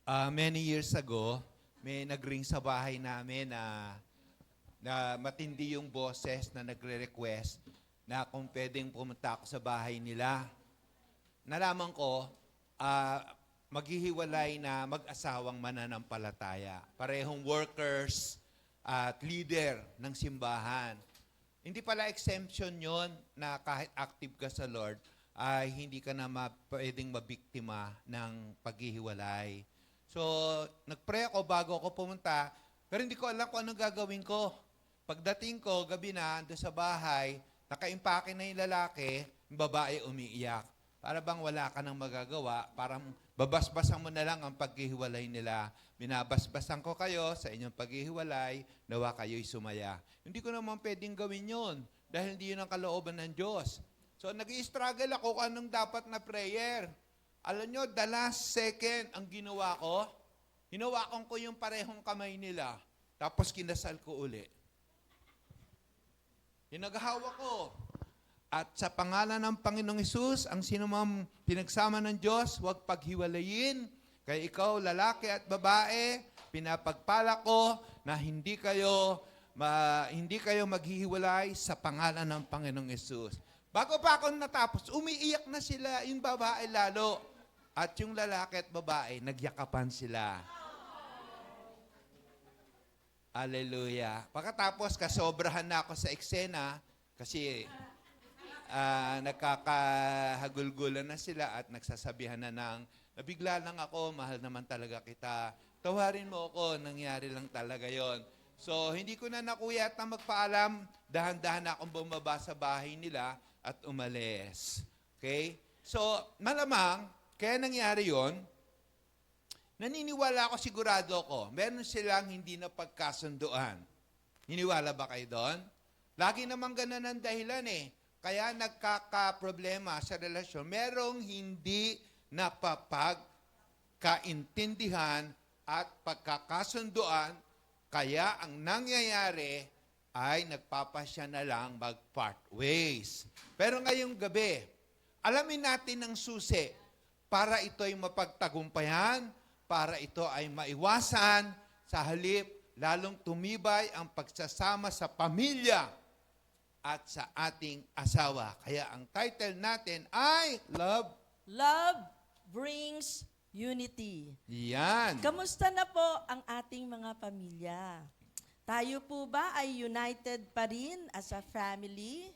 Many years ago, may nag-ring sa bahay namin na matindi yung boses na nagre-request na kung pwedeng pumunta ako sa bahay nila. Nalaman ko, maghihiwalay na mag-asawang mananampalataya. Parehong workers at leader ng simbahan. Hindi pala exemption yon na kahit active ka sa Lord, ay hindi ka na pwedeng mabiktima ng paghihiwalay. So, nag-pray ako bago ako pumunta, pero hindi ko alam kung anong gagawin ko. Pagdating ko, gabi na, doon sa bahay, nakaimpake na yung lalaki, yung babae umiiyak. Para bang wala ka nang magagawa, parang babasbasan mo na lang ang paghihiwalay nila. Binabasbasan ko kayo sa inyong paghihiwalay, nawa kayo'y sumaya. Hindi ko naman pwedeng gawin yon dahil hindi yun ang kalooban ng Diyos. So, nag-i-struggle ako kung anong dapat na prayer. Alam nyo, the last second ang ginawa ko, hinawakan ko yung parehong kamay nila, tapos kinasal ko uli. Hinaghawa ko. At sa pangalan ng Panginoong Hesus, ang sinumang pinagsama ng Diyos, huwag paghiwalayin. Kaya ikaw, lalaki at babae, pinapagpala ko na hindi kayo maghihiwalay sa pangalan ng Panginoong Hesus. Bago pa ako natapos, umiiyak na sila, yung babae lalo. At yung lalaki at babae, nagyakapan sila. Hallelujah. Pagkatapos, kasobrahan na ako sa eksena kasi nagkakahagulgulan na sila at nagsasabihan na nabigla lang ako, mahal naman talaga kita. Tawarin mo ako, nangyari lang talaga yon. So, hindi ko na nakuyat na magpaalam, dahan-dahan na akong bumaba sa bahay nila at umalis. Okay? So, malamang, kaya nangyari yon, naniniwala ako, sigurado ako, meron silang hindi na pagkasunduan. Niniwala ba kayo doon? Lagi naman ganun ang dahilan eh. Kaya nagkakaproblema sa relasyon. Merong hindi napapagkaintindihan at pagkakasunduan, kaya ang nangyayari ay nagpapasya na lang mag-part ways. Pero ngayong gabi, alamin natin ang susi para ito ay mapagtagumpayan, para ito ay maiwasan, sa halip lalong tumibay ang pagsasama sa pamilya at sa ating asawa. Kaya ang title natin ay Love Brings Unity. Yan. Kamusta na po ang ating mga pamilya? Tayo po ba ay united pa rin as a family?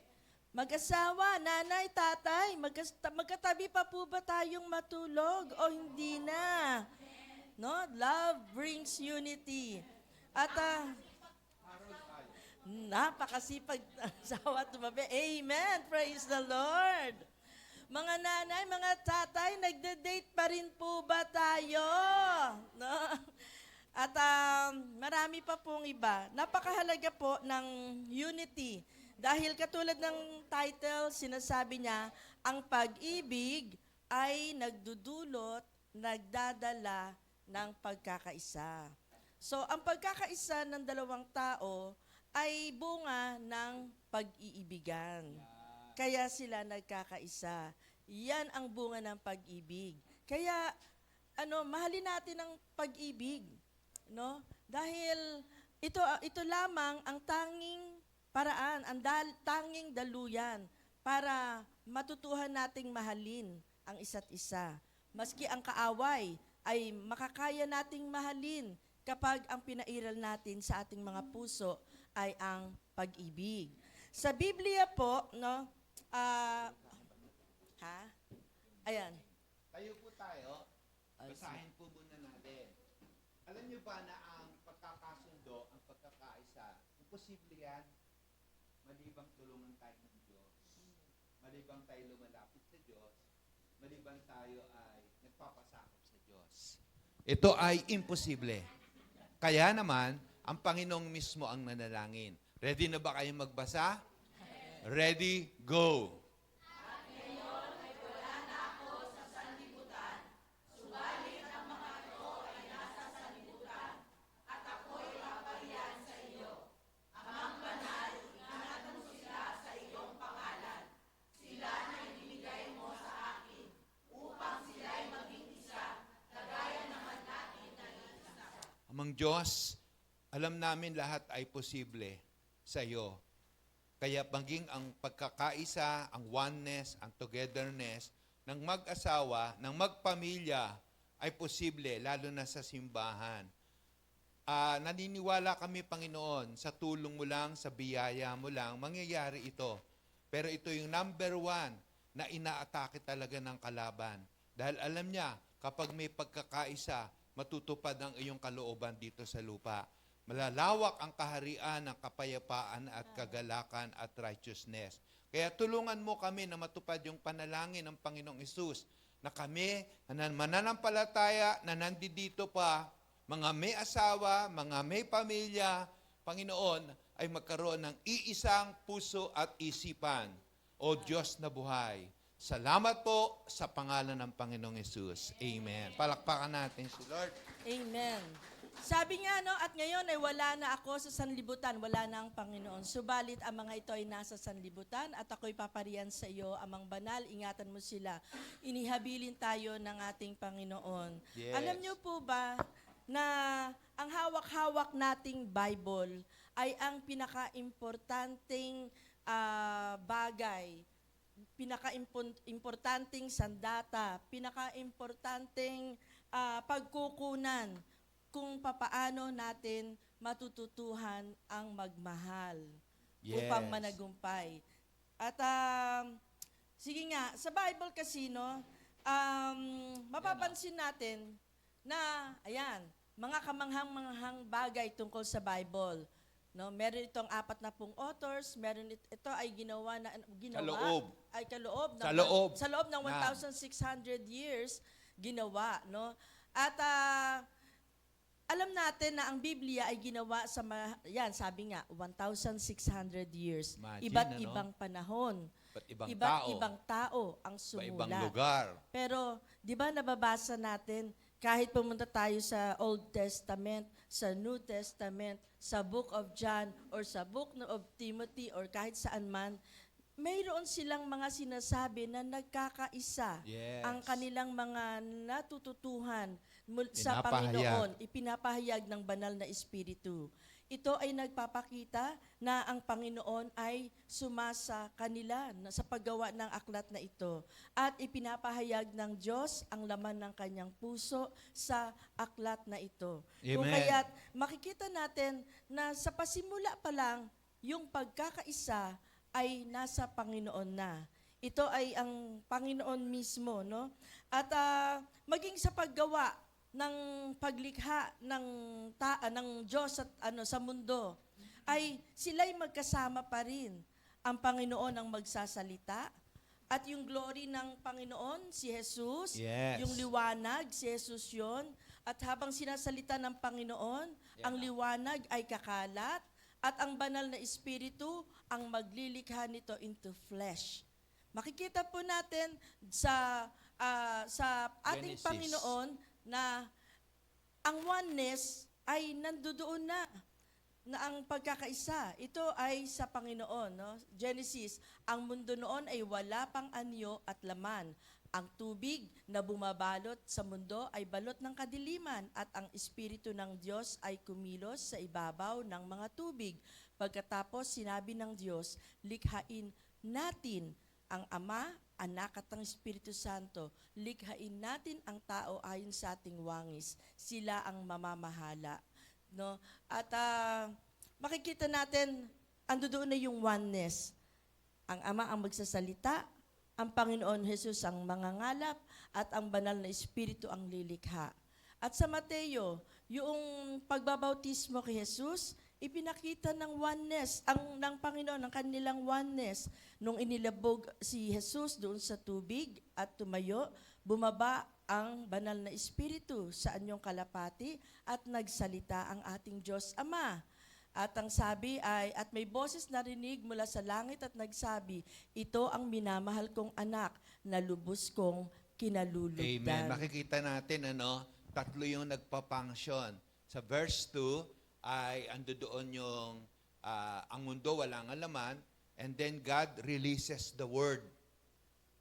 Mag-asawa, nanay, tatay, magkatabi pa po ba tayong matulog o hindi na? No? Love brings unity. At napakasipag asawa tumabi. Amen. Praise the Lord. Mga nanay, mga tatay, nagde-date pa rin po ba tayo? No? At marami pa pong iba. Napakahalaga po ng unity. Dahil katulad ng title, sinasabi niya, ang pag-ibig ay nagdudulot, nagdadala ng pagkakaisa. So, ang pagkakaisa ng dalawang tao ay bunga ng pag-iibigan. Kaya sila nagkakaisa. Yan ang bunga ng pag-ibig. Kaya, mahalin natin ang pag-ibig. No? Dahil ito lamang ang tanging paraan, ang tanging daluyan para matutuhan nating mahalin ang isa't isa. Maski ang kaaway ay makakaya nating mahalin kapag ang pinairal natin sa ating mga puso ay ang pag-ibig. Sa Biblia po, no, ayan. Tayo po tayo. Basahin po muna natin. Alam niyo ba na ang pagkakasundo, ang pagkakaisa, imposible yan, malibang tulungan tayo ng Diyos, malibang tayo lumalapit sa Diyos, malibang tayo ay nagpapasakop sa Diyos. Ito ay imposible. Kaya naman, ang Panginoong mismo ang nanalangin. Ready na ba kayong magbasa? Ready, go! Amang Diyos, alam namin lahat ay posible sa iyo. Kaya maging ang pagkakaisa, ang oneness, ang togetherness ng mag-asawa, ng magpamilya ay posible, lalo na sa simbahan. Naniniwala kami, Panginoon, sa tulong mo lang, sa biyaya mo lang, mangyayari ito. Pero ito yung number one na inaatake talaga ng kalaban. Dahil alam niya, kapag may pagkakaisa, matutupad ang iyong kalooban dito sa lupa. Malalawak ang kaharian ng kapayapaan at kagalakan at righteousness. Kaya tulungan mo kami na matupad yung panalangin ng Panginoong Hesus na kami, mananampalataya na nandito pa, mga may asawa, mga may pamilya, Panginoon, ay magkaroon ng iisang puso at isipan. O Diyos na buhay. Salamat po sa pangalan ng Panginoong Hesus. Amen. Palakpakan natin si Lord. Amen. Sabi nga, no, at ngayon ay wala na ako sa sanlibutan, wala na ang Panginoon. Subalit ang mga ito ay nasa sanlibutan at ako'y paparian sa iyo, amang banal, ingatan mo sila. Inihabilin tayo ng ating Panginoon. Yes. Alam niyo po ba na ang hawak-hawak nating Bible ay ang pinaka-importanting bagay, pinaka-importanting sandata, pinaka-importanting pagkukunan kung papaano natin matututuhan ang magmahal upang Yes. managumpay. At sige nga, sa Bible kasi, no, mapapansin natin na, ayan, mga kamanghang-manghang bagay tungkol sa Bible. No, meron itong 40 authors, meron ito ay ginawa sa loob ng 1,600 years ginawa, no? At alam natin na ang Biblia ay ginawa sa sabi nga 1,600 years. Imagine, Iba't ano? ibang panahon. Iba't Ibang tao ang sumulat. ibang lugar. Pero, di ba nababasa natin, kahit pumunta tayo sa Old Testament, sa New Testament, sa Book of John, or sa Book of Timothy, or kahit saan man, mayroon silang mga sinasabi na nagkakaisa Yes. ang kanilang mga natututuhan sa Pinapahayag. Panginoon, ipinapahayag ng banal na Espiritu. Ito ay nagpapakita na ang Panginoon ay sumasa kanila sa paggawa ng aklat na ito. At ipinapahayag ng Diyos ang laman ng kanyang puso sa aklat na ito. Kung Amen. kaya't makikita natin na sa pasimula pa lang, yung pagkakaisa ay nasa Panginoon na. Ito ay ang Panginoon mismo, no? At maging sa paggawa ng paglikha ng Diyos at sa mundo, ay sila'y magkasama pa rin. Ang Panginoon ang magsasalita at yung glory ng Panginoon, si Jesus, Yes. yung liwanag, si Jesus yun. At habang sinasalita ng Panginoon, ang liwanag ay kakalat at ang banal na Espiritu ang maglilikha nito into flesh. Makikita po natin sa ating Genesis. Panginoon na ang oneness ay nandoon na ang pagkakaisa. Ito ay sa Panginoon. No? Genesis, ang mundo noon ay wala pang anyo at laman. Ang tubig na bumabalot sa mundo ay balot ng kadiliman at ang Espiritu ng Diyos ay kumilos sa ibabaw ng mga tubig. Pagkatapos sinabi ng Diyos, likhain natin ang Ama, Anak at ang Espiritu Santo. Likhain natin ang tao ayon sa ating wangis. Sila ang mamamahala. No? At makikita natin, ando doon na yung oneness. Ang Ama ang magsasalita, ang Panginoon Jesus ang mangangalap, at ang banal na Espiritu ang lilikha. At sa Mateo, yung pagbabautismo kay Jesus, ipinakita ng oneness, ng Panginoon, ng kanilang oneness. Nung inilabog si Jesus doon sa tubig at tumayo, bumaba ang banal na Espiritu sa anyong kalapati at nagsalita ang ating Diyos Ama. At ang sabi ay, at may boses narinig mula sa langit at nagsabi, ito ang minamahal kong anak na lubos kong kinalulugdan. Amen. Makikita natin, tatlo yung nagpa-function. Sa verse 2, ay ando doon yung ang mundo walang alaman, and then God releases the word.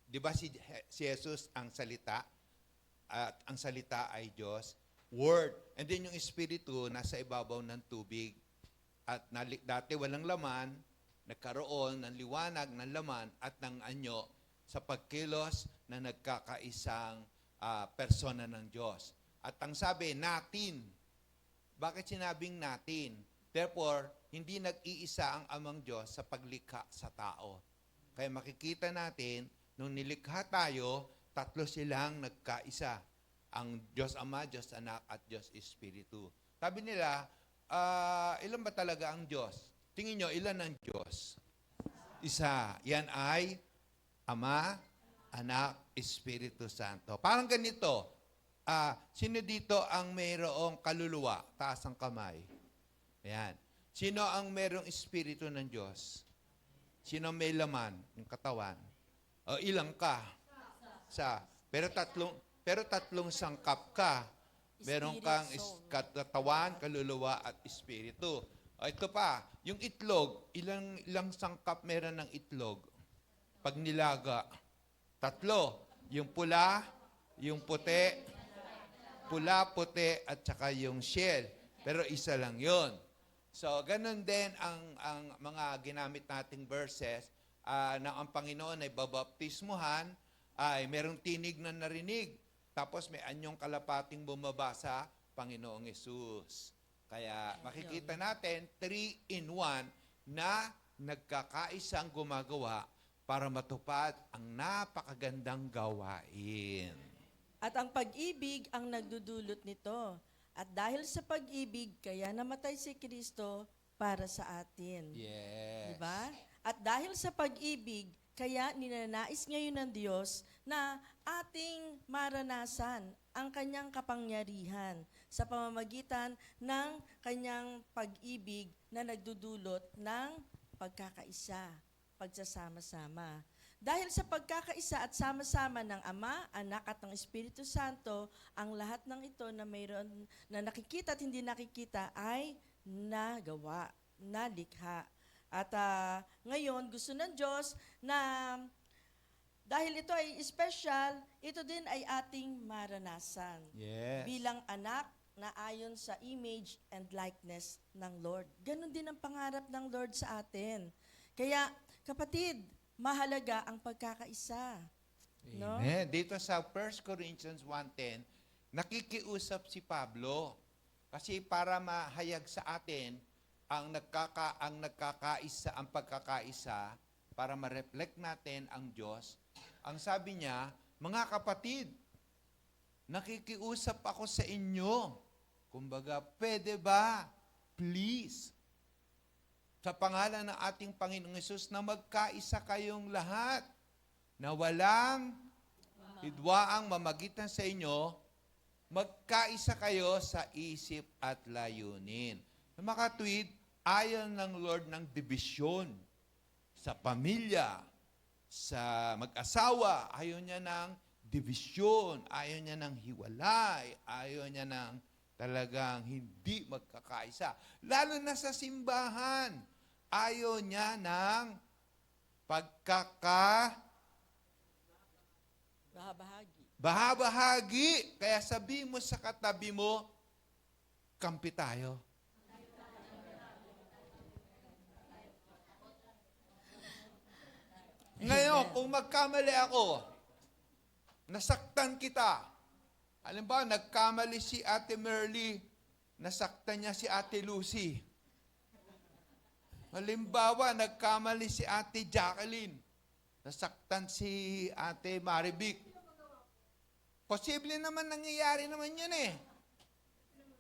Di ba si Jesus ang salita, at ang salita ay Diyos? Word. And then yung Espiritu, nasa ibabaw ng tubig. At dati walang laman, nagkaroon ng liwanag ng laman at ng anyo sa pagkilos na nagkakaisang persona ng Diyos. At ang sabi, natin. Bakit sinabing natin? Therefore, hindi nag-iisa ang amang Diyos sa paglikha sa tao. Kaya makikita natin, nung nilikha tayo, tatlo silang nagkaisa. Ang Diyos Ama, Diyos Anak, at Diyos Espiritu. Sabi nila, ilan ba talaga ang Diyos? Tingin nyo, ilan ang Diyos? Isa. Yan ay Ama, Anak, Espiritu Santo. Parang ganito. Sino dito ang mayroong kaluluwa? Taas ang kamay. Ayan. Sino ang mayroong Espiritu ng Diyos? Sino may laman? Yung katawan. O ilang ka? Sa. Pero tatlong sangkap ka. Meron kang katawan, kaluluwa, at espiritu. O ito pa, yung itlog, ilang sangkap meron ng itlog? Pag nilaga. 3. Yung pula, yung puti, pula, puti, at saka yung shell. Pero isa lang yon. So, ganun din ang mga ginamit nating verses na ang Panginoon ay babaptismuhan, ay merong tinig na narinig. Tapos may anyong kalapating bumaba sa Panginoong Yesus. Kaya makikita natin, 3-in-1 na nagkakaisang gumagawa para matupad ang napakagandang gawain. At ang pag-ibig ang nagdudulot nito. At dahil sa pag-ibig, kaya namatay si Kristo para sa atin. Yes. Diba? At dahil sa pag-ibig, kaya ninanais ngayon ng Diyos na ating maranasan ang kanyang kapangyarihan sa pamamagitan ng kanyang pag-ibig na nagdudulot ng pagkakaisa, pagsasama-sama. Dahil sa pagkakaisa at sama-sama ng Ama, Anak at ng Espiritu Santo, ang lahat ng ito na mayroon na nakikita at hindi nakikita ay nagawa, nalikha. At ngayon, gusto ng Diyos na dahil ito ay special, ito din ay ating maranasan. Yes. Bilang anak na ayon sa image and likeness ng Lord. Ganon din ang pangarap ng Lord sa atin. Kaya, kapatid, mahalaga ang pagkakaisa. No? Amen. Dito sa 1 Corinthians 1:10, nakikiusap si Pablo kasi para mahayag sa atin ang nagkakaisa, ang pagkakaisa, para ma-reflect natin ang Diyos. Ang sabi niya, mga kapatid, nakikiusap ako sa inyo. Kumbaga, pwede ba? Please. Sa pangalan ng ating Panginoong Hesus na magkaisa kayong lahat na walang hidwaang mamagitan sa inyo, magkaisa kayo sa isip at layunin. Mga tweet, ayaw ng Lord ng dibisyon sa pamilya, sa mag-asawa, ayaw niya ng division, ayaw niya ng hiwalay, ayaw niya ng talagang hindi magkakaisa. Lalo na sa simbahan, ayaw niya ng bahabahagi. Kaya sabi mo sa katabi mo, kampi tayo. Ngayon, kung magkamali ako, nasaktan kita. Halimbawa, nagkamali si Ate Merly, nasaktan niya si Ate Lucy. Halimbawa, nagkamali si Ate Jacqueline, nasaktan si Ate Marivic. Posible naman, nangyayari naman yun eh.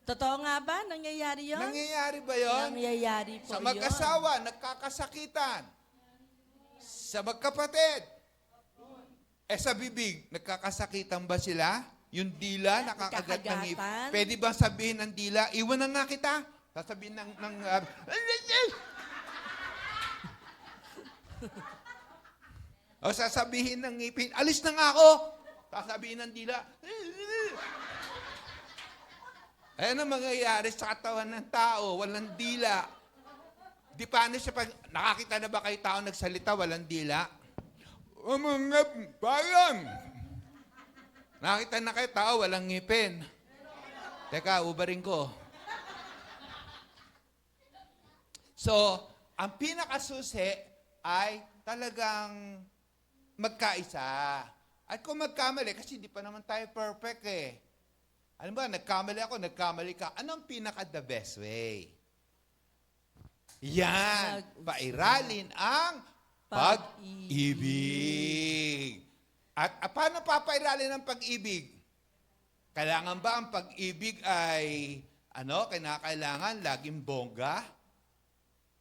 Totoo nga ba? Nangyayari yun? Nangyayari ba yun? Nangyayari po Sa mag-asawa, nagkakasakitan. Sa magkapatid. Sa bibig, nagkakasakitan ba sila? Yung dila, nakakagat ng ngipin. Nagkakagatan? Pwede ba sabihin ng dila, iwan na nga kita? Sasabihin o sasabihin ng ngipin, alis na nga ako. Sasabihin ng dila, ayan ang mangyayari sa katawan ng tao, walang dila. Di paano siya pag nakakita na ba kayo tao nagsalita, walang dila? Mga bayan! Nakita na kayo tao, walang ngipin. Teka, ubarin ko. So, ang pinakasusi ay talagang magkaisa. At kung magkamali, kasi di pa naman tayo perfect eh. Alam ba, nagkamali ako, nagkamali ka. Anong pinaka-the best way? Yan, pairalin ang pag-ibig. At paano papairalin ang pag-ibig? Kailangan ba ang pag-ibig ay, kinakailangan laging bongga?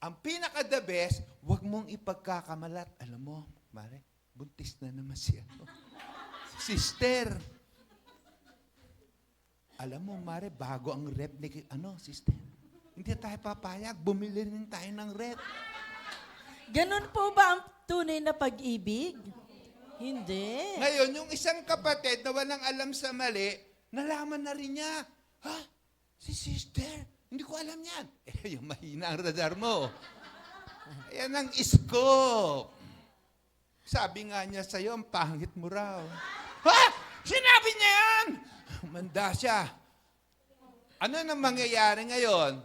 Ang pinaka-the best, huwag mong ipagkakamalat. Alam mo, Mare, buntis na naman siya. Sister. Alam mo, Mare, bago ang rep ni, sister. Hindi tayo papayag, bumili rin tayo ng rep. Ganon po ba ang tunay na pag-ibig? Hindi. Ngayon, yung isang kapatid na walang alam sa mali, nalaman na rin niya, si sister, hindi ko alam yan. Yung mahina ang radar mo. Yan ang scope. Sabi nga niya sa'yo, ang pangit mo raw. Sinabi niya yan! Manda siya. Ano nang mangyayari ngayon?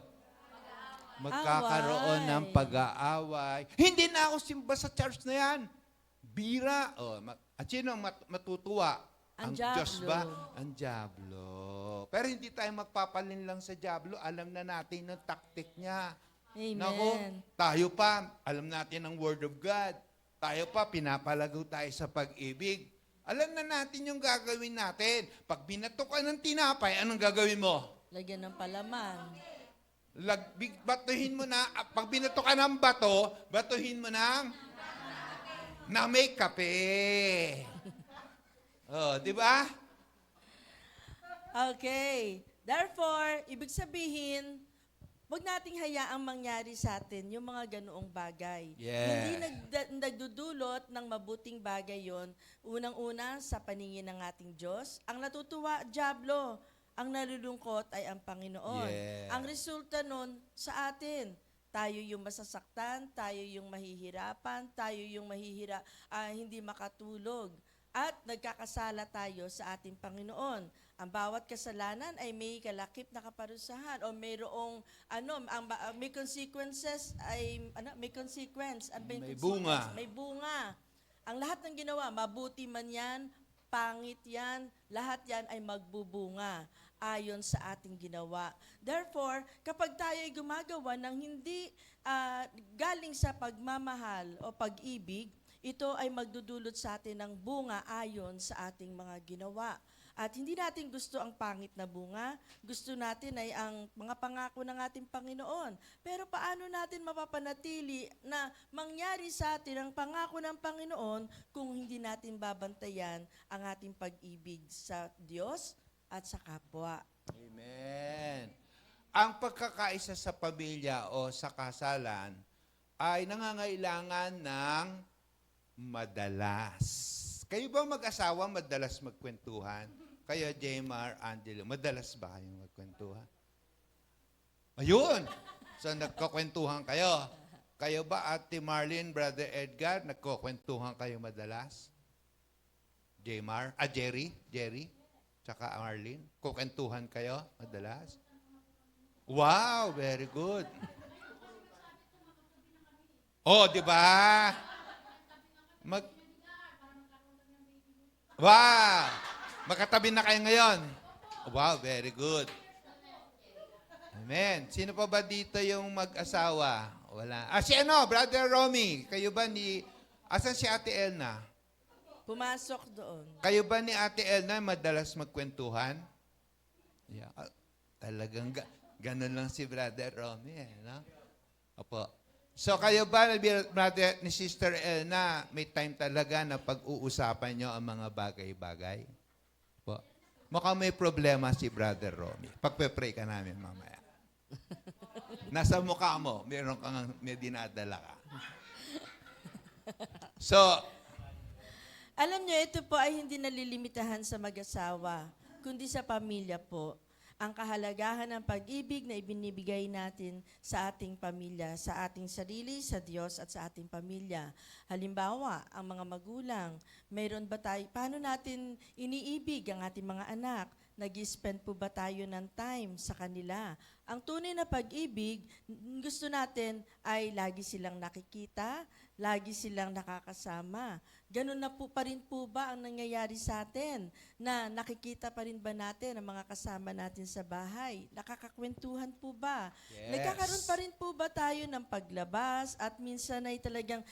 Magkakaroon ng pag-aaway. Hindi na ako simba sa church na yan. Bira. At sino ang matutuwa? Ang Diyos diablo. ba? Ang diablo. Pero hindi tayo magpapalin lang sa diablo. Alam na natin ang taktik niya. Amen. Nako, tayo pa, alam natin ang Word of God. Tayo pa, pinapalago tayo sa pag-ibig. Alam na natin yung gagawin natin. Pag binato ka ng tinapay, anong gagawin mo? Lagyan ng palaman. Batuhin mo na, pag binato ka ng bato, batuhin mo ng na may kape. Di ba? Okay. Therefore, ibig sabihin, huwag nating hayaang mangyari sa atin yung mga ganoong bagay. Yeah. Hindi nagdudulot ng mabuting bagay yon. Unang-una, sa paningin ng ating Diyos. Ang natutuwa, diablo. Ang nalulungkot ay ang Panginoon. Yeah. Ang resulta nun sa atin, tayo yung masasaktan, tayo yung mahihirapan, tayo yung hindi makatulog. At nagkakasala tayo sa ating Panginoon. Ang bawat kasalanan ay may kalakip na kaparusahan o mayroong may consequences may consequence at May bunga. May bunga. Ang lahat ng ginawa, mabuti man 'yan, pangit 'yan, lahat 'yan ay magbubunga ayon sa ating ginawa. Therefore, kapag tayo ay gumagawa ng hindi galing sa pagmamahal o pag-ibig, ito ay magdudulot sa atin ng bunga ayon sa ating mga ginawa. At hindi natin gusto ang pangit na bunga. Gusto natin ay ang mga pangako ng ating Panginoon. Pero paano natin mapapanatili na mangyari sa atin ang pangako ng Panginoon kung hindi natin babantayan ang ating pag-ibig sa Diyos at sa kapwa? Amen. Ang pagkakaisa sa pamilya o sa kasalan ay nangangailangan ng madalas. Kayo ba mag-asawa madalas magkwentuhan? Kayo, Jmar, Angelo, madalas ba kayong magkwentuhan? Ayun! So, nagkakwentuhan kayo. Kayo ba, Ate Marlene, Brother Edgar, nagkakwentuhan kayo madalas? Jerry, tsaka Marlene, kukwentuhan kayo madalas? Wow, very good. Di ba? Wow! Magkatabi na kayo ngayon. Wow, very good. Amen. Sino pa ba dito yung mag-asawa? Wala. Brother Romy. Kayo ba asan si Ate Elna? Pumasok doon. Kayo ba ni Ate Elna madalas magkwentuhan? Yeah. Talagang ganun lang si Brother Romy. No? Opo. So kayo ba, brother, ni Sister Elna, may time talaga na pag-uusapan nyo ang mga bagay-bagay? Po. Mukhang may problema si Brother Romy. Pagpe-pray ka namin mamaya. Nasa mukha mo, may dinadala ka. So, Alam niyo, ito po ay hindi nalilimitahan sa mag-asawa, kundi sa pamilya po. Ang kahalagahan ng pag-ibig na ibinibigay natin sa ating pamilya, sa ating sarili, sa Diyos at sa ating pamilya. Halimbawa, ang mga magulang, paano natin iniibig ang ating mga anak? Nag-spend po ba tayo ng time sa kanila? Ang tunay na pag-ibig, gusto natin ay lagi silang nakikita, lagi silang nakakasama. Ganun na po pa rin po ba ang nangyayari sa atin? Na nakikita pa rin ba natin ang mga kasama natin sa bahay? Nakakakwentuhan po ba? Yes. Nagkakaroon pa rin po ba tayo ng paglabas at minsan ay talagang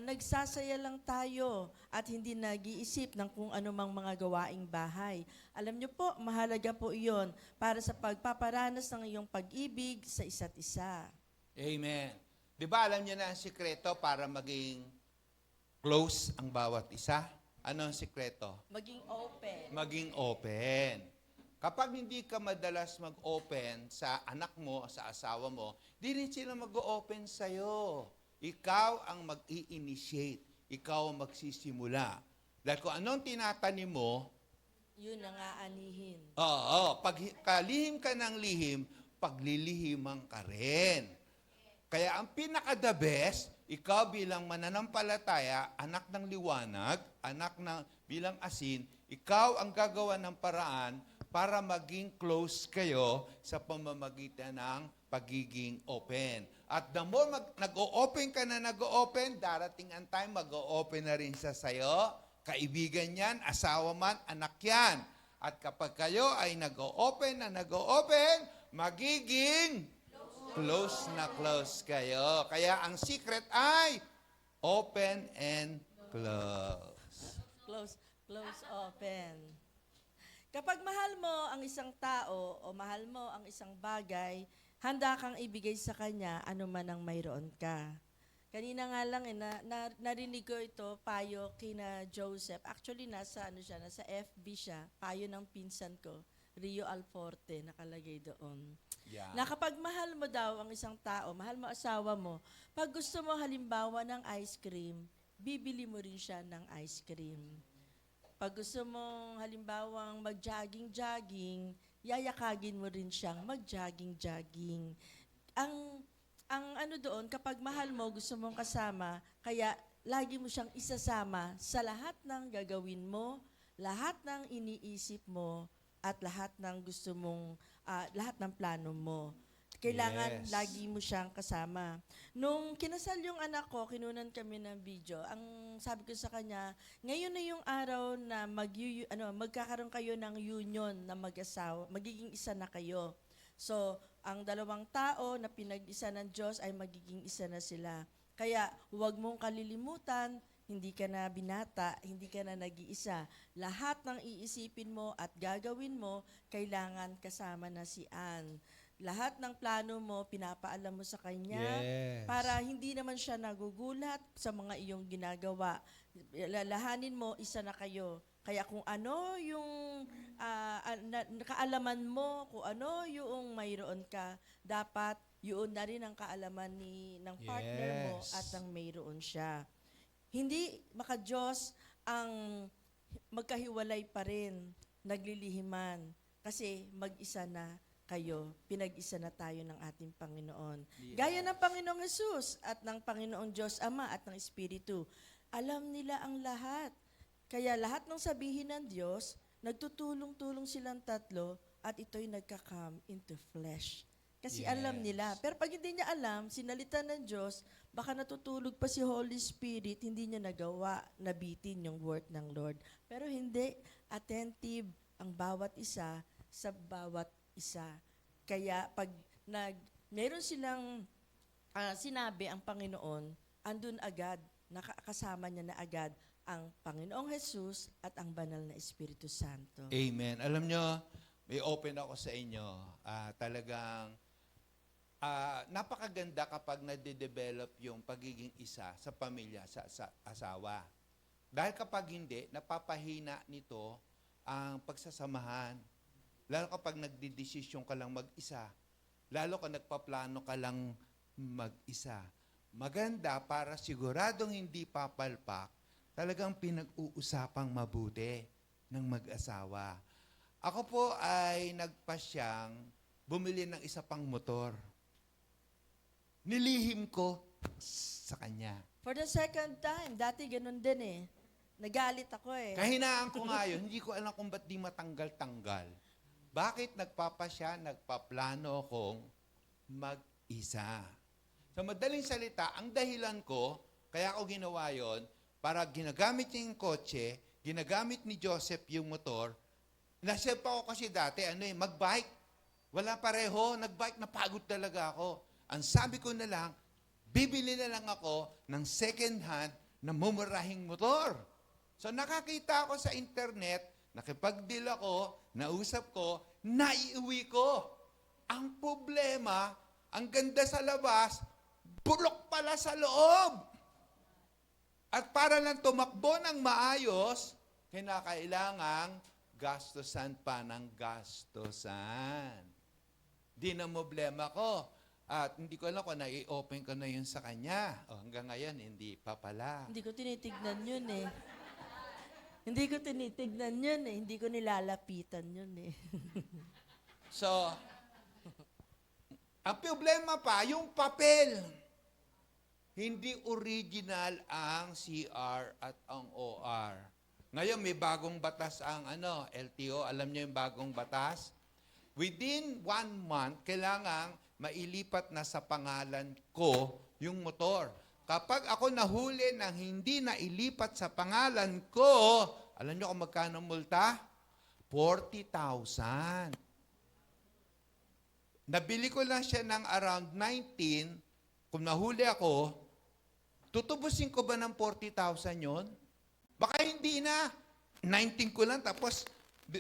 nagsasaya lang tayo at hindi nag-iisip ng kung anumang mga gawaing bahay? Alam niyo po, mahalaga po iyon para sa pagpaparanas ng iyong pag-ibig sa isa't isa. Amen. Di ba alam niyo na ang sikreto para maging close ang bawat isa? Ano ang sikreto? Maging open. Maging open. Kapag hindi ka madalas mag-open sa anak mo, sa asawa mo, di rin sila mag-open sa'yo. Ikaw ang mag-i-initiate. Ikaw ang magsisimula. Dahil kung anong tinatanim mo, Yun ang aanihin. oo, pag kalihim ka ng lihim, paglilihiman ka rin. Kaya ang pinaka-the best, ikaw bilang mananampalataya, anak ng liwanag, bilang asin, ikaw ang gagawa ng paraan para maging close kayo sa pamamagitan ng pagiging open. At the more nag-o-open ka na nag-o-open, darating ang time, mag-o-open na rin sa sayo. Kaibigan yan, asawa man, anak yan. At kapag kayo ay nag-o-open na nag-o-open, magiging close na close kayo. Kaya ang secret ay open and close. Close, open. Kapag mahal mo ang isang tao o mahal mo ang isang bagay, handa kang ibigay sa kanya anuman ang mayroon ka. Kanina nga lang narinig ko ito, payo kina Joseph. Actually, nasa FB siya, payo ng pinsan ko, Rio Alforte, nakalagay doon. Yeah. Na kapag mahal mo daw ang isang tao, mahal mo asawa mo, pag gusto mo halimbawa ng ice cream, bibili mo rin siya ng ice cream. Pag gusto mong halimbawang mag-jogging-jogging, yayakagin mo rin siyang mag-jogging-jogging. Ang ano doon, kapag mahal mo, gusto mong kasama, kaya lagi mo siyang isasama sa lahat ng gagawin mo, lahat ng iniisip mo, at lahat ng gusto mong, lahat ng plano mo. Kailangan Yes. lagi mo siyang kasama. Nung kinasal yung anak ko, kinunan kami ng video. Ang sabi ko sa kanya, ngayon na yung araw na magkakaroon kayo ng union na mag-asawa, magiging isa na kayo. So, ang dalawang tao na pinag-isa ng Diyos ay magiging isa na sila. Kaya, huwag mong kalilimutan, hindi ka na binata, hindi ka na nag-iisa. Lahat ng iisipin mo at gagawin mo, kailangan kasama na si Ann. Lahat ng plano mo, pinapaalam mo sa kanya Yes. para hindi naman siya nagugulat sa mga iyong ginagawa. Lalahanin mo, isa na kayo. Kaya kung ano yung kaalaman mo, kung ano yung mayroon ka, dapat yun na rin ang kaalaman ng partner mo Yes. at ang mayroon siya. Hindi maka-Diyos ang magkahiwalay pa rin, naglilihiman. Kasi mag-isa na kayo, pinag-isa na tayo ng ating Panginoon. Yes. Gaya ng Panginoong Hesus at ng Panginoong Diyos Ama at ng Espiritu. Alam nila ang lahat. Kaya lahat ng sabihin ng Diyos, nagtutulong-tulong silang tatlo at ito'y nagka-come into flesh. Kasi Yes. alam nila. Pero pag hindi niya alam, sinalita ng Diyos, baka natutulog pa si Holy Spirit, hindi niya nagawa, nabitin yung word ng Lord. Pero hindi, attentive ang bawat isa sa bawat isa. Kaya pag meron silang sinabi ang Panginoon, andun agad, nakakasama niya na agad ang Panginoong Jesus at ang banal na Espiritu Santo. Amen. Alam nyo, may open ako sa inyo. Talagang napakaganda kapag nade-develop yung pagiging isa sa pamilya, sa asawa. Dahil kapag hindi, napapahina nito ang pagsasamahan. Lalo kapag nagdidesisyon ka lang mag-isa. Lalo kapag nagpaplano ka lang mag-isa. Maganda para siguradong hindi papalpak, talagang pinag-uusapang mabuti ng mag-asawa. Ako po ay nagpasyang bumili ng isa pang motor. Nilihim ko sa kanya. For the second time, dati ganun din eh. Nagalit ako eh. Kahinaan ko nga yun, hindi ko alam kung ba't di matanggal-tanggal. Bakit nagpaplano akong mag-isa? Sa madaling salita, ang dahilan ko, kaya ako ginawa yon, para ginagamit niya yung kotse, ginagamit ni Joseph yung motor. Nasip ako kasi dati, magbike. Wala pareho, nagbike, napagod talaga ako. Ang sabi ko na lang, bibili na lang ako ng second hand na mumurahing motor. So nakakita ako sa internet, nakipag-deal ako, nausap ko, naiuwi ko. Ang problema, ang ganda sa labas, bulok pala sa loob. At para lang tumakbo ng maayos, kinakailangang gastusan pa ng gastusan. Di na problema ko. At hindi ko alam kung na-i-open ko na yun sa kanya. Hanggang ngayon, hindi pa pala. Hindi ko tinitignan yun eh. Hindi ko tinitignan yun eh. Hindi ko nilalapitan yun eh. So, ang problema pa, yung papel. Hindi original ang CR at ang OR. Ngayon, may bagong batas ang LTO. Alam niyo yung bagong batas? Within 1 month, kailangang mailipat na sa pangalan ko yung motor. Kapag ako nahuli ng hindi nailipat sa pangalan ko, alam niyo kung magkano multa? 40,000. Nabili ko lang siya ng around 19. Kung nahuli ako, tutubusin ko ba ng 40,000 yon? Baka hindi na. 19 ko lang, tapos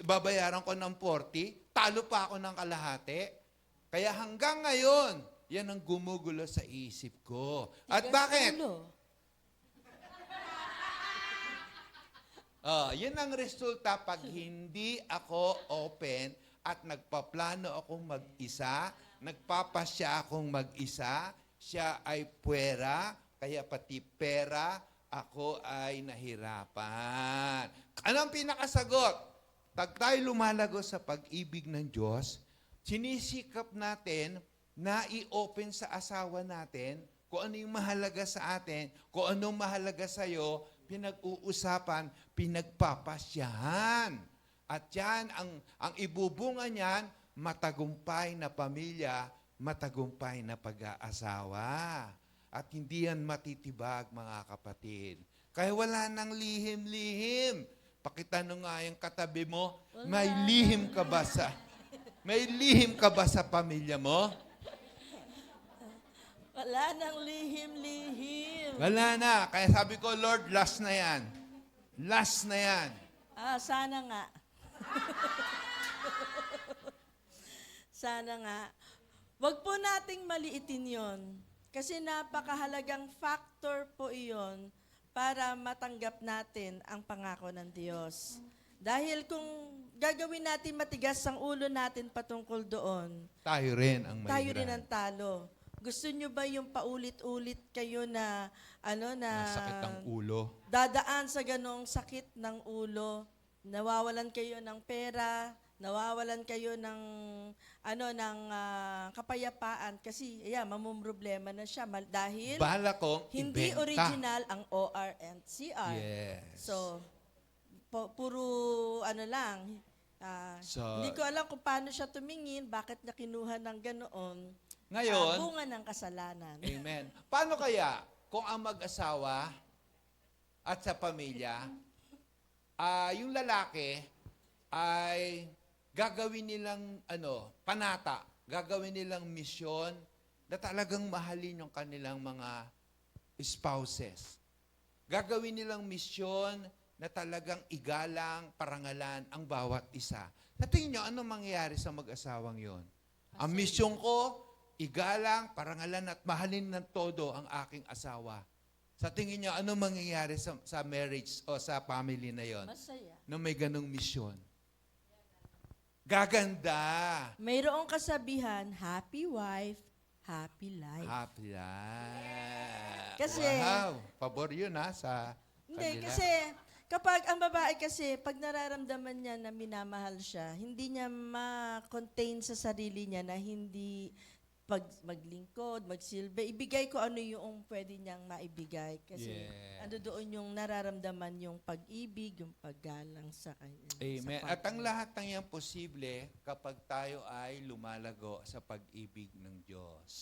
babayaran ko ng 40. Talo pa ako ng kalahati. Kaya hanggang ngayon, yan ang gumugulo sa isip ko. At bakit? Yan ang resulta pag hindi ako open at nagpaplano akong mag-isa, nagpapasya akong mag-isa, siya ay puwera, kaya pati pera, ako ay nahirapan. Anong pinakasagot? Pag tayo lumalago sa pag-ibig ng Diyos, sinisikap natin na i-open sa asawa natin kung ano yung mahalaga sa atin, kung anong mahalaga sa'yo, pinag-uusapan, pinagpapasyahan. At yan, ang ibubunga niyan, matagumpay na pamilya, matagumpay na pag-aasawa. At hindi yan matitibag, mga kapatid. Kaya wala nang lihim-lihim. Pakitanong nga yung katabi mo, may lihim ka ba sa pamilya mo? Wala nang lihim-lihim. Wala na. Kaya sabi ko, Lord, last na yan. Last na yan. Sana nga. Sana nga. Wag po nating maliitin yon. Kasi napakahalagang factor po iyon para matanggap natin ang pangako ng Diyos. Dahil kung gagawin natin matigas ang ulo natin patungkol doon, Tayo rin ang tayo rin mahirap. ang talo. Gusto nyo ba yung paulit-ulit kayo na Sakit ang ulo. dadaan sa ganong sakit ng ulo, nawawalan kayo ng pera, nawawalan kayo ng kapayapaan kasi mamumroblema na siya dahil Bala kong hindi ibenta. original ang OR and CR. Yes. So puro lang. So- Hindi ko alam kung paano siya tumingin, bakit niya kinuha ng ganoon. Ngayon, Bunga ng kasalanan. amen. Paano kaya kung ang mag-asawa at sa pamilya, yung lalaki ay gagawin nilang panata, gagawin nilang misyon na talagang mahalin yung kanilang mga spouses. Gagawin nilang misyon na talagang igalang, parangalan ang bawat isa. Sa tingin nyo, ano mangyayari sa mag-asawang yon? Ang misyon ko, igalang, parangalan at mahalin ng todo ang aking asawa. Sa tingin nyo, ano mangyayari sa marriage o sa family na yon? Masaya. Na may ganong misyon. Gaganda. Mayroong kasabihan, happy wife, happy life. Happy life. Kasi- Wow. Pabor yun sa Hindi, kanila. kasi kapag ang babae kasi, pag nararamdaman niya na minamahal siya, hindi niya ma-contain sa sarili niya na hindi maglingkod, magsilbi. Ibigay ko ano yung pwede niyang maibigay. Kasi Yes. ano doon yung nararamdaman yung pag-ibig, yung paggalang sa kanya. Amen. Sa At ang partner. lahat ng yan posible kapag tayo ay lumalago sa pag-ibig ng Diyos.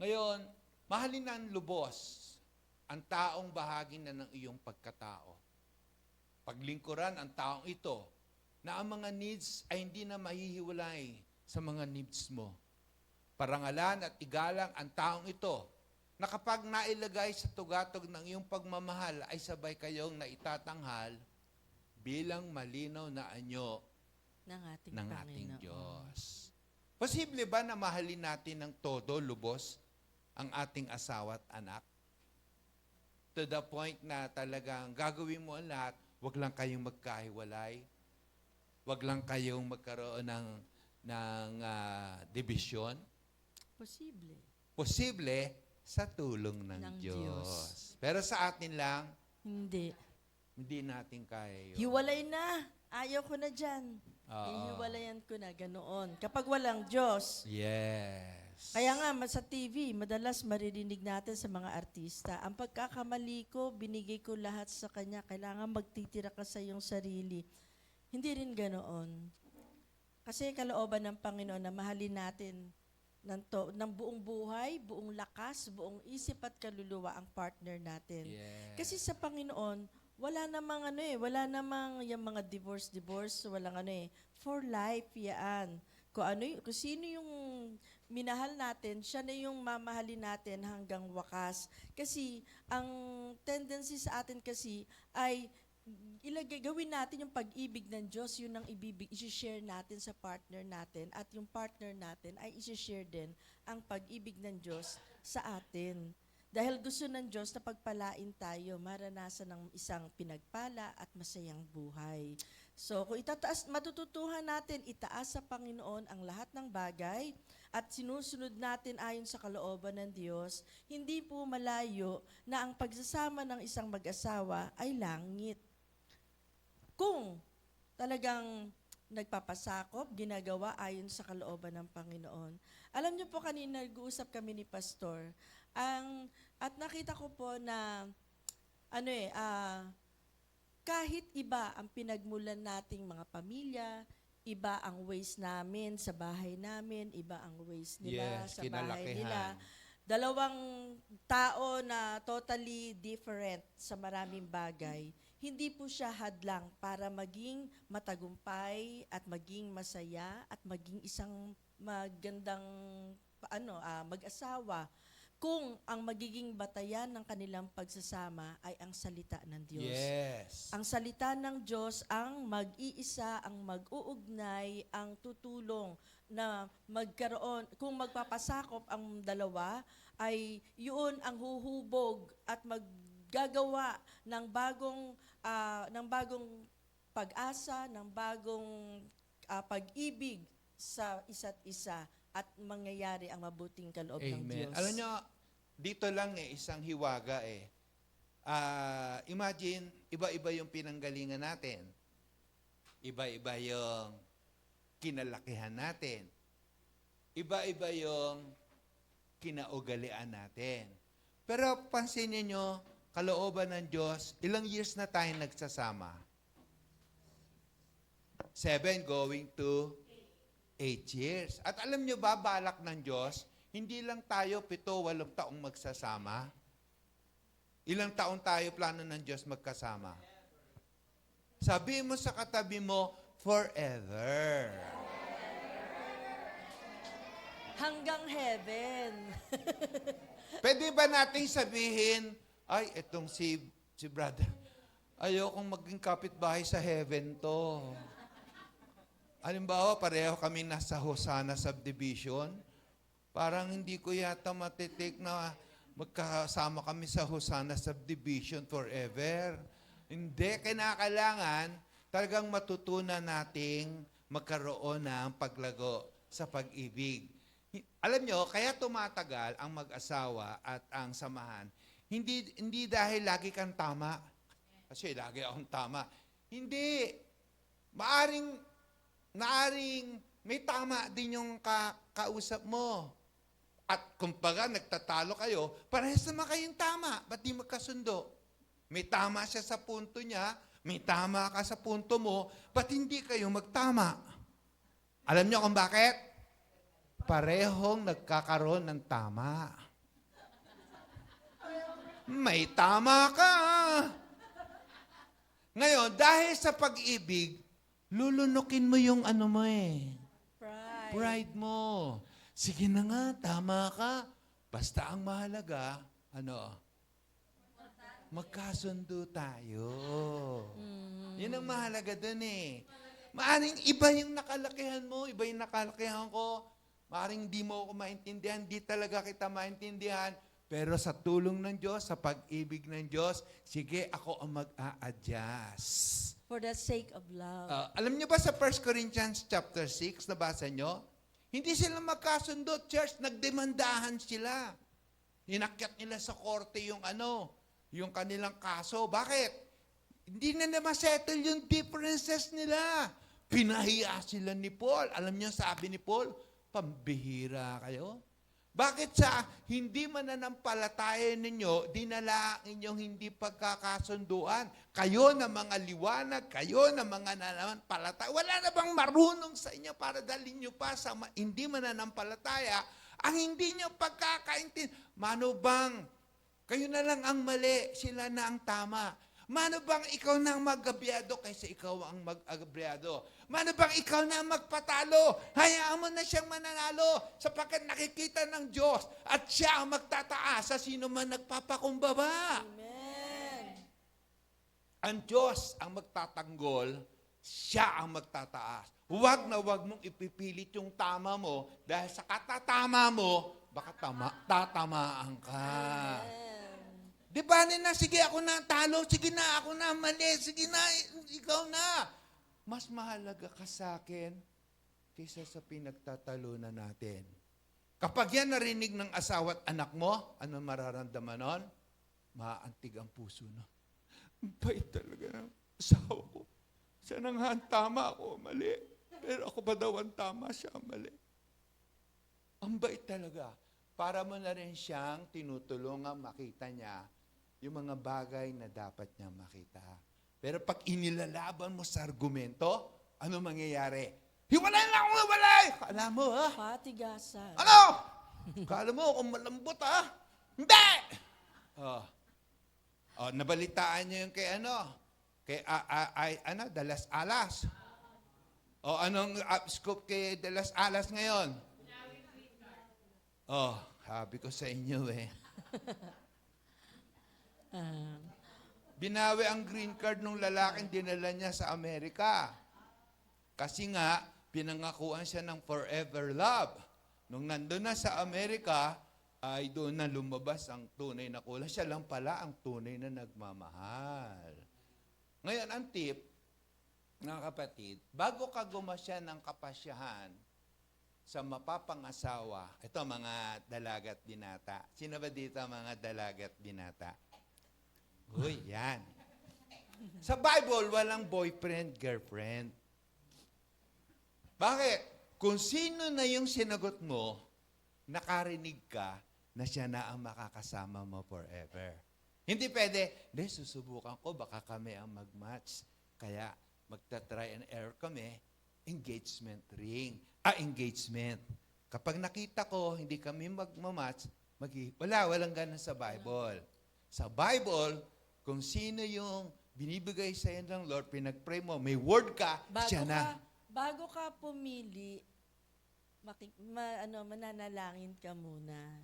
Ngayon, mahalin ng lubos ang taong bahagi na ng iyong pagkatao. Paglingkuran ang taong ito na ang mga needs ay hindi na mahihiwalay sa mga needs mo. Parangalan at igalang ang taong ito na kapag nailagay sa tugatog ng iyong pagmamahal ay sabay kayong naitatanghal bilang malinaw na anyo ng ating, ng Panginoon. ating Diyos. Posible ba na mahalin natin ng todo, lubos, ang ating asawa at anak? To the point na talagang gagawin mo ang lahat, wag lang kayong magkahiwalay, wag lang kayong magkaroon ng division. Posible. Posible sa tulong ng, Ng Diyos. Diyos. Pero sa atin lang, Hindi. hindi natin kaya yun. Hiwalay na. Ayaw ko na dyan. Oo. Hiwalayan ko na, ganoon. Kapag walang Diyos. Yes. Kaya nga, sa TV, madalas maririnig natin sa mga artista, ang pagkakamali ko, binigay ko lahat sa Kanya. Kailangan magtitira ka sa iyong sarili. Hindi rin ganoon. Kasi kalooban ng Panginoon na mahalin natin ng buong buhay, buong lakas, buong isip at kaluluwa ang partner natin. Yes. Kasi sa Panginoon, wala namang yung mga divorce, walang for life yan. Kung sino yung minahal natin, siya na yung mamahalin natin hanggang wakas. Kasi ang tendency sa atin kasi ay gawin natin yung pag-ibig ng Diyos, yun ang i-share natin sa partner natin at yung partner natin ay i-share din ang pag-ibig ng Diyos sa atin. Dahil gusto ng Diyos na pagpalain tayo, maranasan ng isang pinagpala at masayang buhay. So, kung matututuhan natin, itaas sa Panginoon ang lahat ng bagay at sinusunod natin ayon sa kalooban ng Diyos, hindi po malayo na ang pagsasama ng isang mag-asawa ay langit. Kung talagang nagpapasakop, ginagawa ayon sa kalooban ng Panginoon. Alam niyo po, kanina nag-uusap kami ni Pastor, at nakita ko po na kahit iba ang pinagmulan nating mga pamilya, iba ang ways namin sa bahay namin, iba ang ways nila Yes, sa bahay nila. kinalakihan. Dalawang tao na totally different sa maraming bagay. Hindi po siya hadlang para maging matagumpay at maging masaya at maging isang magandang mag-asawa kung ang magiging batayan ng kanilang pagsasama ay ang salita ng Diyos. Yes. Ang salita ng Diyos ang mag-iisa, ang mag-uugnay, ang tutulong na magkaroon, kung magpapasakop ang dalawa, ay yun ang huhubog at maggagawa ng bagong pag-asa, ng bagong pag-ibig sa isa't isa at mangyayari ang mabuting kaloob ng Amen. Diyos. Alam nyo, dito lang isang hiwaga imagine, iba-iba yung pinanggalingan natin. Iba-iba yung kinalakihan natin. Iba-iba yung kinaugalian natin. Pero pansinin nyo, kalooban ng Diyos, ilang years na tayo nagsasama? 7 going to 8 years. At alam nyo ba, balak ng Diyos, hindi lang tayo 7-8 taong magsasama. Ilang taon tayo plano ng Diyos magkasama? Sabi mo sa katabi mo, forever. Hanggang heaven. Pwede ba nating sabihin, ay, etong si brother, ayokong maging kapitbahay sa heaven to. Halimbawa, pareho kami nasa Hosanna subdivision. Parang hindi ko yata matitik na magkasama kami sa Hosanna subdivision forever. Hindi, kinakailangan talagang matutunan nating magkaroon ng paglago sa pag-ibig. Alam nyo, kaya tumatagal ang mag-asawa at ang samahan. Hindi dahil lagi kang tama. Kasi lagi akong tama. Hindi. Maaring may tama din yung kausap mo. at kumbaga nagtatalo kayo, parehas naman kayong tama. Ba't di magkasundo? May tama siya sa punto niya, may tama ka sa punto mo, ba't hindi kayo magtama? Alam niyo kung bakit? Parehong nagkakaroon ng tama. May tama ka. Ngayon, dahil sa pag-ibig, lulunukin mo yung ano mo eh. Pride. Pride mo. Sige na nga, tama ka. Basta ang mahalaga, magkasundo tayo. Yun ang mahalaga dun eh. Maaring iba yung nakalakihan mo, iba yung nakalakihan ko. Maaring di mo ako maintindihan, di talaga kita maintindihan. Pero sa tulong ng Diyos, sa pag-ibig ng Diyos, sige, ako ang mag-a-adjust. For the sake of love. Alam niyo ba sa 1 Corinthians chapter 6, nabasa niyo? Hindi sila magkasundo, church, nagdemandahan sila. Inakyat nila sa korte yung yung kanilang kaso. Bakit? Hindi na ma-settle yung differences nila. Pinahiya sila ni Paul. Alam niyo sabi ni Paul, pambihira kayo. Bakit sa hindi mananampalataya ninyo, dinala ang inyong hindi pagkakasunduan? Kayo na mga liwanag, kayo na mga nananampalataya. Wala na bang marunong sa inyo para dalhin nyo pa sa hindi mananampalataya ang hindi nyo pagkakaintindi? Mano bang, kayo na lang ang mali, sila na ang tama. Mano bang ikaw na ang mag-abyado kaysa ikaw ang mag-abyado? Mano bang ikaw na ang magpatalo? Hayaan mo na siyang mananalo sapagkat nakikita ng Diyos at siya ang magtataas sa sino man nagpapakumbaba. Amen. Ang Diyos ang magtatanggol, siya ang magtataas. Huwag na huwag mong ipipilit yung tama mo dahil sa katatama mo, baka tatamaan ka. Di ba na, sige ako na talo, sige na ako na mali, sige na, ikaw na. Mas mahalaga ka sa akin kaysa sa pinagtatalunan natin. Kapag yan narinig ng asawa at anak mo, ano mararamdaman nun? Maantig ang puso na. Ang bait talaga ng asawa ko. Siya na nga ang tama, ako mali. Pero ako ba daw ang tama, siya ang mali. Ang bait talaga. Para mo na rin siyang tinutulungan makita niya yung mga bagay na dapat niya makita. Pero pag inilalaban mo sa argumento, ano mangyayari? Hiwalay lang ako, hiwalay! Kala mo, ha? Patigasan. Ano? Kala mo kung malambot, ha? Hindi! Nabalitaan niyo yung kay De Las Alas. Anong scoop kay De Las Alas ngayon? Sabi ko sa inyo Binawi ang green card ng lalaking dinala niya sa Amerika. Kasi nga, pinangakuan siya ng forever love. Nung nandun na sa Amerika, ay doon na lumabas ang tunay na kulay. Siya lang pala ang tunay na nagmamahal. Ngayon, ang tip, mga kapatid, bago ka gumasya ng kapasyahan sa mapapangasawa, ito mga dalagat binata. Sino ba dito mga dalagat binata? Uy, yan. Sa Bible, walang boyfriend, girlfriend. Bakit? Kung sino na yung sinagot mo, nakarinig ka na siya na ang makakasama mo forever. Hindi pwede, susubukan ko, baka kami ang mag-match. Kaya magta-try and error kami, engagement ring. Engagement. Kapag nakita ko, hindi kami mag-match, walang ganun sa Bible. Sa Bible, kung sino yung binibigay sa iyo ng Lord, pinag-pray mo, may word ka, siya na. Bago ka pumili, mananalangin ka muna.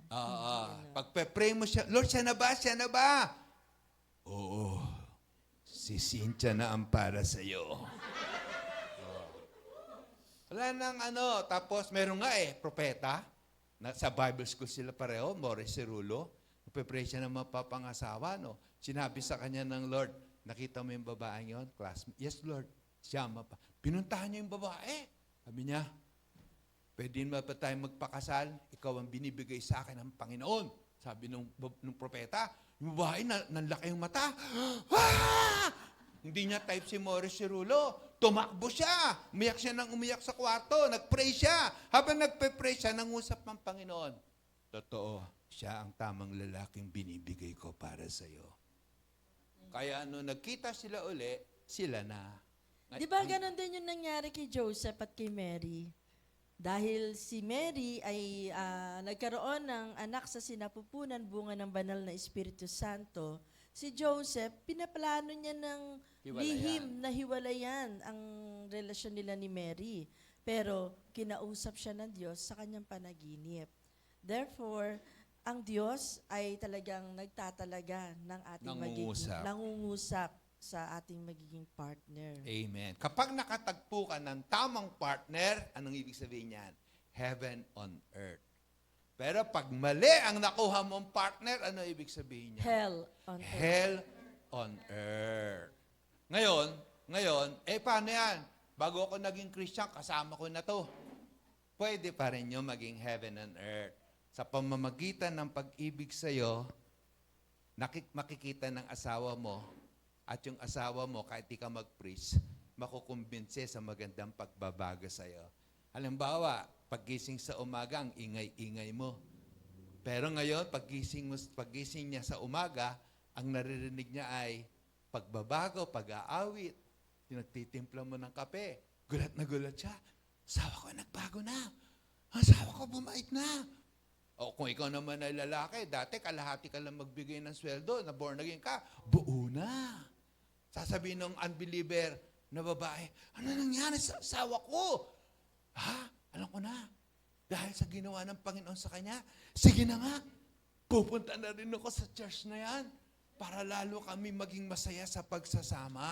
Pag-pray mo siya, Lord, siya na ba? Siya na ba? Oo. Si Cynthia na ang para sa iyo. Wala nang tapos meron nga propeta, sa Bible school sila pareho, Morris Cerulo, nagpe-pray siya ng mapapangasawa, Sinabi sa kanya ng Lord, nakita mo yung babaeng yon? Classmate. Yes, Lord. Siya, pinuntahan niya yung babae. Sabi niya, pwede ba tayo magpakasal? Ikaw ang binibigay sa akin ng Panginoon. Sabi nung propeta, yung babae, nanlaki yung mata. Hindi niya type si Morris Cerulo. Tumakbo siya. Umiyak siya ng umiyak sa kwarto. Nag-pray siya. Habang nagpe-pray siya, nangusap ng Panginoon. Totoo, siya ang tamang lalaking binibigay ko para sa'yo. Kaya nagkita sila uli, sila na. Di ba ganon din yung nangyari kay Joseph at kay Mary? Dahil si Mary ay nagkaroon ng anak sa sinapupunan, bunga ng banal na Espiritu Santo, si Joseph, pinaplano niya ng lihim na hiwalayan ang relasyon nila ni Mary. Pero kinausap siya ng Diyos sa kanyang panaginip. Therefore, ang Diyos ay talagang nagtatalaga ng ating nangungusap sa ating magiging partner. Amen. Kapag nakatagpo ka ng tamang partner, anong ibig sabihin niyan? Heaven on earth. Pero pag mali ang nakuha mong partner, ano ibig sabihin niya? Hell on earth. Hell on earth. Ngayon, paano yan? Bago ako naging Christian, kasama ko na to. Pwede pa rin yung maging heaven on earth. Sa pamamagitan ng pag-ibig sa'yo, makikita ng asawa mo, at yung asawa mo, kahit di ka mag-preach, makukumbinse sa magandang pagbabago sa'yo. Halimbawa, paggising sa umaga, ang ingay-ingay mo. Pero ngayon, paggising niya sa umaga, ang naririnig niya ay pagbabago, pag-aawit. Yung nagtitimpla mo ng kape. Gulat na gulat siya. Asawa ko, nagbago na. Asawa ko, bumait na. O kung ikaw naman ay lalaki, dati kalahati ka lang magbigay ng sweldo, na born again ka, buo na. Sasabihin ng unbeliever na babae, ano nangyari sa asawa ko? Ha? Alam ko na. Dahil sa ginawa ng Panginoon sa kanya, sige na nga, pupunta na rin ako sa church na yan para lalo kami maging masaya sa pagsasama.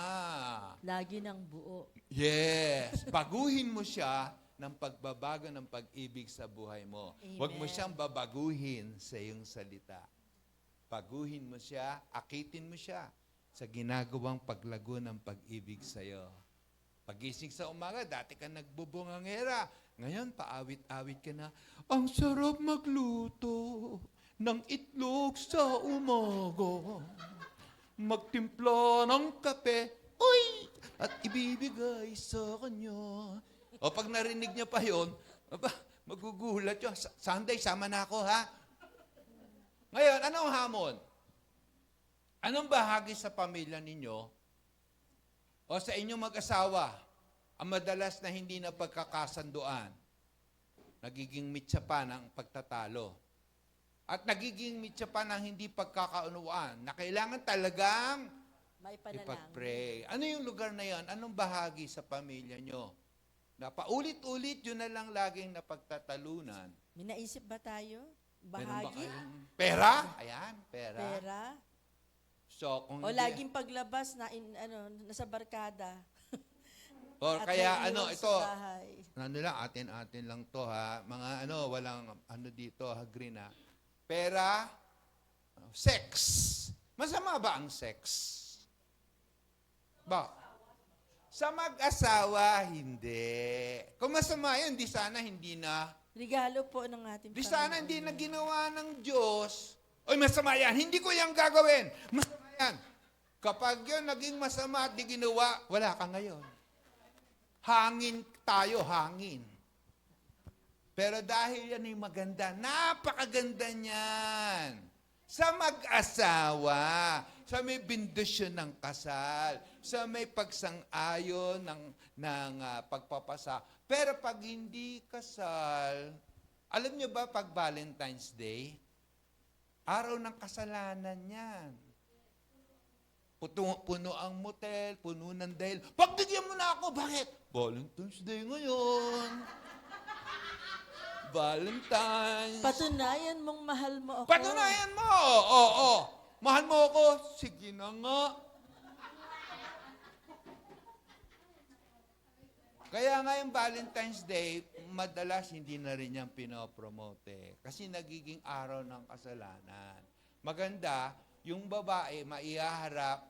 Lagi ng buo. Yes. Baguhin mo siya ng pagbabago ng pag-ibig sa buhay mo. Amen. Huwag mo siyang babaguhin sa iyong salita. Baguhin mo siya, akitin mo siya sa ginagawang paglago ng pag-ibig sa iyo. Pagising sa umaga, dati ka nagbubungangera. Ngayon, paawit-awit ka na, ang sarap magluto ng itlog sa umaga. Magtimpla ng kape, uy, at ibibigay sa kanya. O pag narinig niya pa yun, magugulat yun. Sunday, sama na ako, ha? Ngayon, anong hamon? Anong bahagi sa pamilya ninyo o sa inyong mag-asawa ang madalas na hindi na pagkakasanduan? Nagiging mitsa pa ng pagtatalo. At nagiging mitsa pa ng hindi pagkakaunuan na kailangan talagang May panalangin. ipag-pray. Ano yung lugar na yan? Anong bahagi sa pamilya nyo? Na paulit-ulit, yun na lang laging napagtatalunan. May naisip ba tayo? Meron ba Bahagi? kayong pera? Ayan, pera. Pera? So, kung O hindi- laging paglabas na nasa barkada. or At kaya naiiwan ito, sa bahay. lang, atin-atin lang to ha. Mga walang dito ha, green ha. Pera, sex. Masama ba ang sex? Ba? Sa mag-asawa, hindi. Kung masama yun, di sana hindi na. Regalo po ng ating Di sana Panginoon. hindi na ginawa ng Diyos. Oy, masama yan. Hindi ko yan gagawin. Masama yan. Kapag yun naging masama at di ginawa, wala ka ngayon. Hangin tayo, hangin. Pero dahil yan ay maganda, napakaganda niyan. Sa mag-asawa, sa may bindusyon ng kasal, sa may pagsang-ayon ng pagpapasa. Pero pag hindi kasal, alam niyo ba pag Valentine's Day, araw ng kasalanan yan. Puno ang motel, puno ng dahil. Pagbigyan mo na ako, bakit? Valentine's Day ngayon. Valentine's. Patunayan mong mahal mo ako. Patunayan mo! Oo. Mahal mo ako? Sige na nga. Kaya nga yung Valentine's Day, madalas hindi na rin yan pinopromote. Kasi nagiging araw ng kasalanan. Maganda, yung babae maihaharap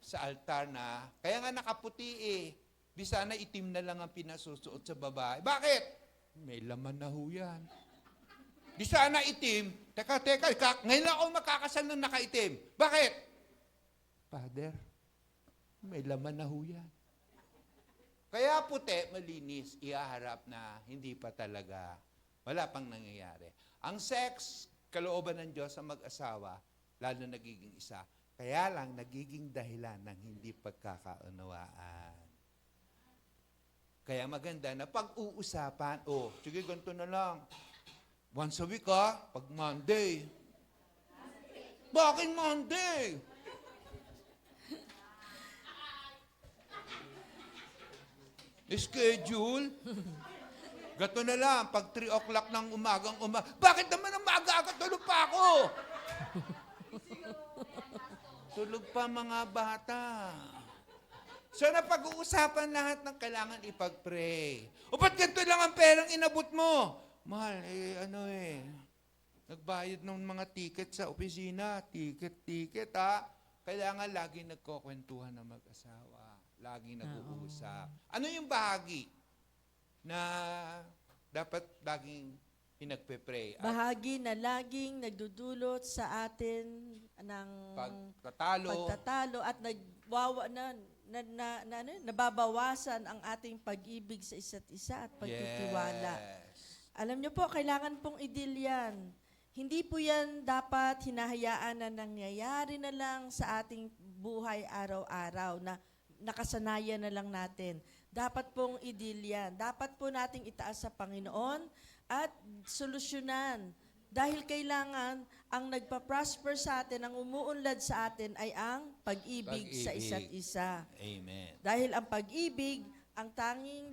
sa altar na, kaya nga nakaputi eh. Di sana itim na lang ang pinasusuot sa babae. Bakit? May laman na ho yan. Di sana itim. Teka, ngayon lang ako makakasal ng nakaitim. Bakit? Father, may laman na ho yan. Kaya puti, malinis, ihaharap na hindi pa talaga Wala pang nangyayari. Ang sex, kalooban ng Diyos sa mag-asawa, lalo nagiging isa. Kaya lang, nagiging dahilan ng hindi pagkakaunawaan. Kaya maganda na pag-uusapan, sige, ganito na lang. Once a week pag Monday. Bakit Monday? Schedule? Gato na lang, pag 3 o'clock ng umagang bakit naman ang maaga-aga tulog pa ako? Tulog pa mga bata. So napag-uusapan lahat ng kailangan ipag-pray. O ba't ganito lang ang perang inabot mo? Mahal, nagbayad ng mga ticket sa opisina. Ticket Kailangan laging nagkukwentuhan ng mag-asawa. Laging nag-uusap. Ano yung bahagi na dapat laging pinagpe-pray? Bahagi na laging nagdudulot sa atin ng pagtatalo at nababawasan ang ating pag-ibig sa isa't isa at pagtitiwala. Yes. Alam niyo po, kailangan pong idil yan. Hindi po yan dapat hinahayaan na nangyayari na lang sa ating buhay araw-araw na nakasanayan na lang natin. Dapat pong idil yan. Dapat po nating itaas sa Panginoon at solusyonan. Dahil kailangan ang nagpa-prosper sa atin, ang umuunlad sa atin ay ang pag-ibig sa isa't isa. Amen. Dahil ang pag-ibig, ang tanging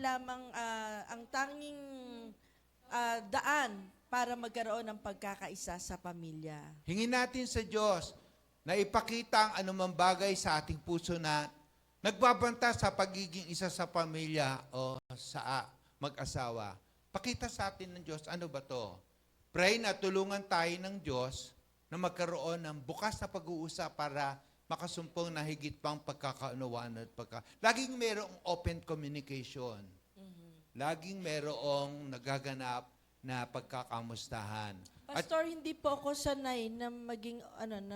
daan para magkaroon ng pagkakaisa sa pamilya. Hingin natin sa Diyos na ipakita ang anumang bagay sa ating puso na nagbabanta sa pagiging isa sa pamilya o sa mag-asawa. Pakita sa atin ng Diyos, ano ba to? Pray na tulungan tayo ng Diyos na magkaroon ng bukas na pag-uusap para makasumpong na higit pang pagkakaunawaan at laging mayroong open communication. Laging mayroong nagaganap na pagkakamustahan. Pastor, hindi po ako sanay na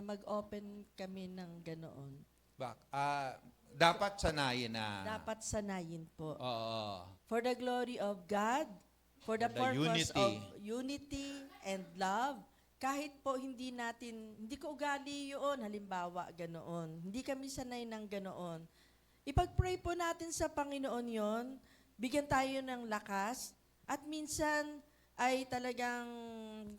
mag-open kami ng ganoon. Dapat sanayin na. Dapat sanayin po. Oo. For the glory of God, for the For the purpose unity. of unity and love, kahit po hindi ko ugali yun, halimbawa, ganoon. Hindi kami sanay ng ganoon. Ipag-pray po natin sa Panginoon yon, bigyan tayo ng lakas, at minsan ay talagang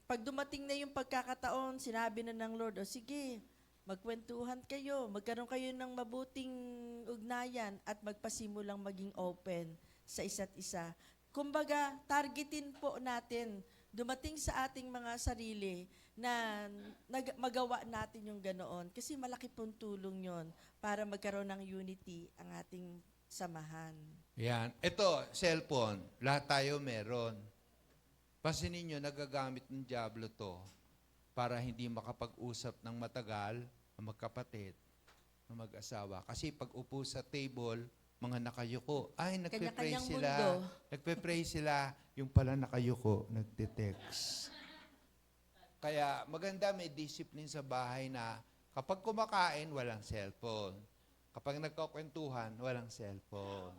pag dumating na yung pagkakataon, sinabi na ng Lord, sige, magkwentuhan kayo, magkaroon kayo ng mabuting ugnayan at magpasimulang maging open sa isa't isa. Kumbaga, targetin po natin, dumating sa ating mga sarili na magawa natin yung ganoon. Kasi malaki pong tulong yon para magkaroon ng unity ang ating samahan. Yan. Ito, cellphone. Lahat tayo meron. Pasin ninyo, nagagamit ng Diablo to para hindi makapag-usap ng matagal ang magkapatid, ng mag-asawa. Kasi pag upo sa table, mga nakayuko, nagpe-pray Kanya-kanyang sila. mundo. Nagpe-pray sila, yung pala nakayuko, nagte-text. Kaya maganda may discipline sa bahay na kapag kumakain, walang cellphone. Kapag nagkakwentuhan, walang cellphone.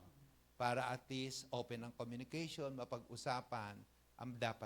Para at least open ang communication, mapag-usapan ang dapat